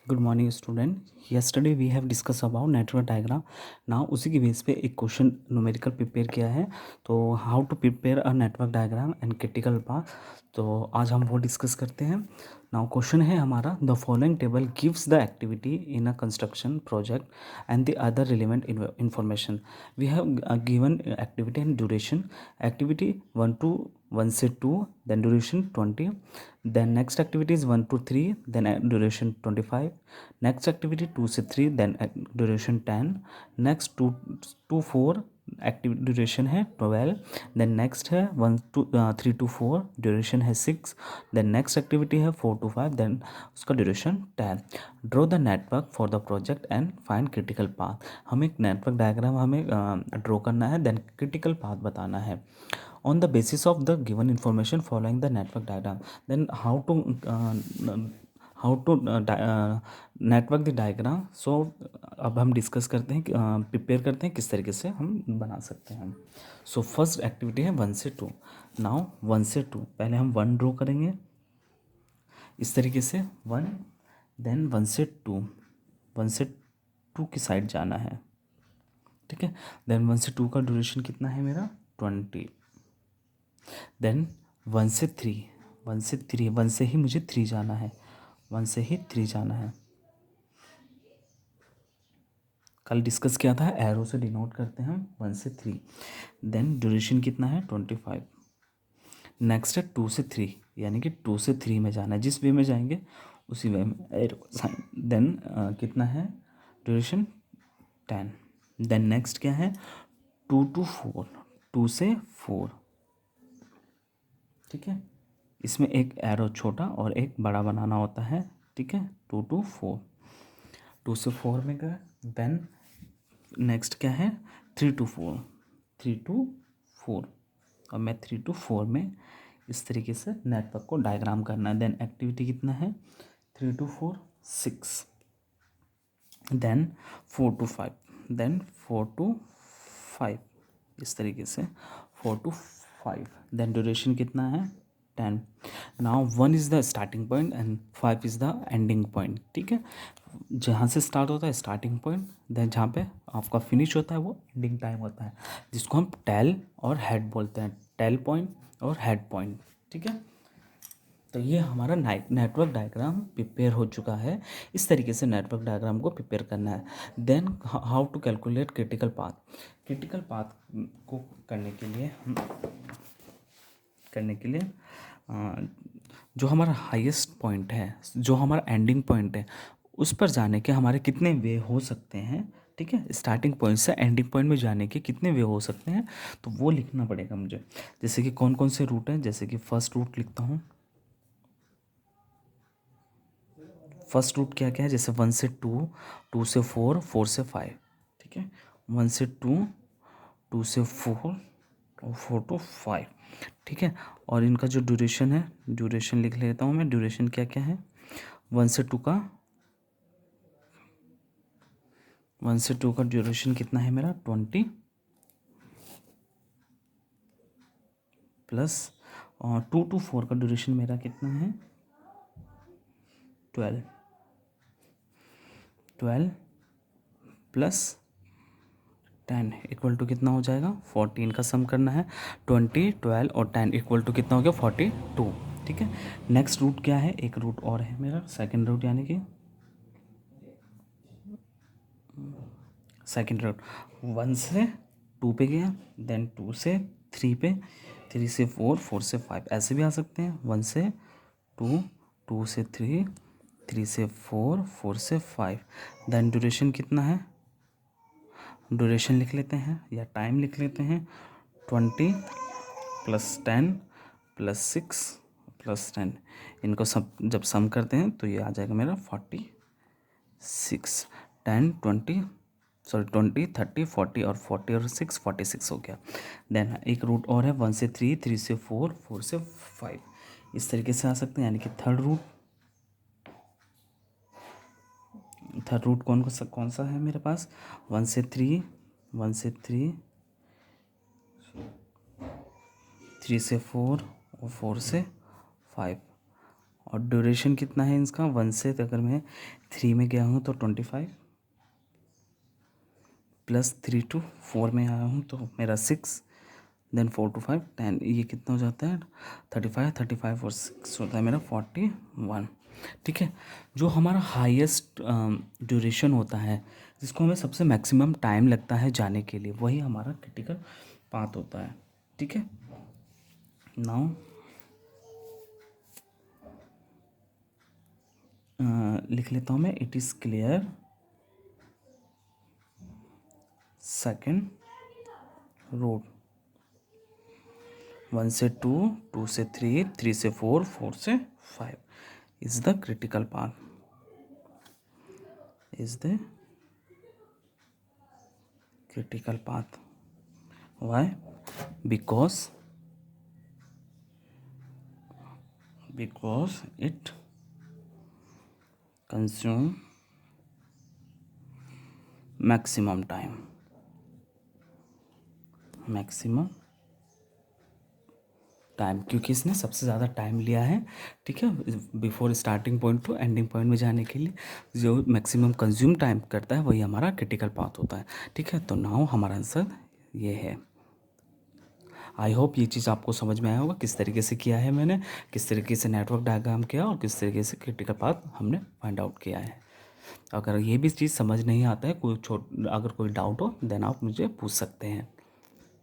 Good morning student. Yesterday we have discuss about network diagram. Now उसी की base पे एक क्वेश्चन न्यूमेरिकल प्रिपेयर किया है। तो how to prepare a network diagram and critical path, तो आज हम वो डिस्कस करते हैं। नाउ क्वेश्चन है हमारा, the following table gives the activity in a construction project and the other relevant information. We have given activity and duration. Activity 1 से 2, then duration 20, then next activity is 1 to 3, then duration 25, next activity 2 से 3, then duration 10, next 2 to 4 active duration है 12, then next है 3 to 4 duration है 6, then next activity है 4 to 5, then उसका duration 10। Draw the network for the project and find critical path. हमें एक network diagram हमें draw करना है, देन क्रिटिकल पाथ बताना है। On the basis of the given information following the network diagram, then how to network the diagram. So अब हम discuss करते हैं, प्रिपेयर करते हैं किस तरीके से हम बना सकते हैं। सो फर्स्ट एक्टिविटी है 1 से 2। नाउ 1 से 2 पहले हम 1 ड्रॉ करेंगे इस तरीके से 1, देन 1 से 2, 1 से 2 की साइड जाना है, ठीक है। देन 1 से 2 का ड्यूरेशन कितना है मेरा 20, देन 1 से 3, 1 से 3, 1 से ही मुझे 3 जाना है, 1 से ही 3 जाना है। कल डिस्कस किया था, एरो से डिनोट करते हैं हम 1 से 3। देन ड्यूरेशन कितना है 25। नेक्स्ट है 2 से 3, यानी कि 2 से 3 में जाना है, जिस वे में जाएंगे उसी वे में एरो साइन। देन कितना है ड्यूरेशन 10। देन नेक्स्ट क्या है 2 to 4, 2 से 4, ठीक है। इसमें एक एरो छोटा और एक बड़ा बनाना होता है, ठीक है। 2 to 4, 2 से 4 में गए। देन नेक्स्ट क्या है 3 to 4, 3 to 4, और मैं 3 to 4 में इस तरीके से नेटवर्क को डायग्राम करना है। देन एक्टिविटी कितना है 3 to 4 6, then 4 to 5, then 4 to 5, इस तरीके से 4 to 5। देन ड्यूरेशन कितना है 10। Now 1 is the starting point and 5 is the ending point, ठीक है। जहाँ से स्टार्ट होता है स्टार्टिंग पॉइंट, देन जहाँ पे आपका फिनिश होता है वो एंडिंग टाइम होता है, जिसको हम टेल और हेड बोलते हैं, टेल पॉइंट और हेड पॉइंट, ठीक है। तो ये हमारा नेटवर्क डायग्राम प्रिपेयर हो चुका है। इस तरीके से नेटवर्क डायग्राम को प्रिपेयर करना है। Then how to calculate critical path. Critical path को करने के लिए जो हमारा हाईएस्ट पॉइंट है, जो हमारा एंडिंग पॉइंट है, उस पर जाने के हमारे कितने वे हो सकते हैं, ठीक है। स्टार्टिंग पॉइंट से एंडिंग पॉइंट में जाने के कितने वे हो सकते हैं, तो वो लिखना पड़ेगा मुझे। जैसे कि कौन कौन से रूट हैं, जैसे कि फर्स्ट रूट लिखता हूँ। फर्स्ट रूट क्या क्या है, जैसे 1 से 2, 2 से 4, 4 से 5, ठीक है। 1 से 2, 2 से 4 और 4 to 5, ठीक है। और इनका जो ड्यूरेशन है, ड्यूरेशन लिख लेता हूँ मैं। ड्यूरेशन क्या क्या है 1 से 2 का, 1 से 2 का ड्यूरेशन कितना है मेरा 20, प्लस 2 to 4 का ड्यूरेशन मेरा कितना है 12, 12 प्लस 10 इक्वल टू कितना हो जाएगा 14 का सम करना है। 20, 12 और 10 इक्वल टू कितना हो गया 42, ठीक है। नेक्स्ट रूट क्या है, एक रूट और है मेरा सेकंड रूट, यानी कि सेकंड रूट 1 से 2 पे गया, देन 2 से 3 पे, 3 से 4, 4 से 5, ऐसे भी आ सकते हैं। 1 से 2, 2 से 3, 3 से 4, 4 से 5। देन ड्यूरेशन कितना है, ड्यूरेशन लिख लेते हैं या टाइम लिख लेते हैं 20 प्लस 10 प्लस 6 प्लस 10। इनको सब जब सम करते हैं तो ये आ जाएगा मेरा 46। 10 20 सॉरी 20 30 40 और 40 और 6 46 हो गया। देन एक रूट और है 1 से 3, 3 से 4, 4 से 5, इस तरीके से आ सकते हैं। यानी कि थर्ड रूट कौन सा है मेरे पास 1 से 3, 1 से 3, 3 से 4 और 4 से 5 और ड्यूरेशन कितना है इसका, 1 से अगर मैं 3 में गया हूँ तो 25 प्लस 3 to 4 में आया हूँ तो मेरा 6, देन 4 to 5 10, ये कितना हो जाता है 35 और 6 होता है मेरा 41। ठीक है, जो हमारा हाईएस्ट ड्यूरेशन होता है जिसको हमें सबसे मैक्सिमम टाइम लगता है जाने के लिए, वही हमारा क्रिटिकल पाथ होता है। ठीक है, नाउ लिख लेता हूँ मैं, it is clear second road, 1 से 2, 2 से 3, 3 से 4, 4 से 5 is the critical path, is the critical path. Why? Because it consume maximum time, क्योंकि इसने सबसे ज़्यादा टाइम लिया है। ठीक है, before starting point two ending point में जाने के लिए जो मैक्सिमम कंज्यूम टाइम करता है वही हमारा क्रिटिकल पाथ होता है। ठीक है, तो नाउ हमारा आंसर ये है। आई होप ये चीज़ आपको समझ में आया होगा, किस तरीके से किया है मैंने, किस तरीके से नेटवर्क डायग्राम किया और किस तरीके से क्रिटिकल पाथ हमने फाइंड आउट किया है। अगर ये भी चीज़ समझ नहीं आता है, अगर कोई डाउट हो देन आप मुझे पूछ सकते हैं।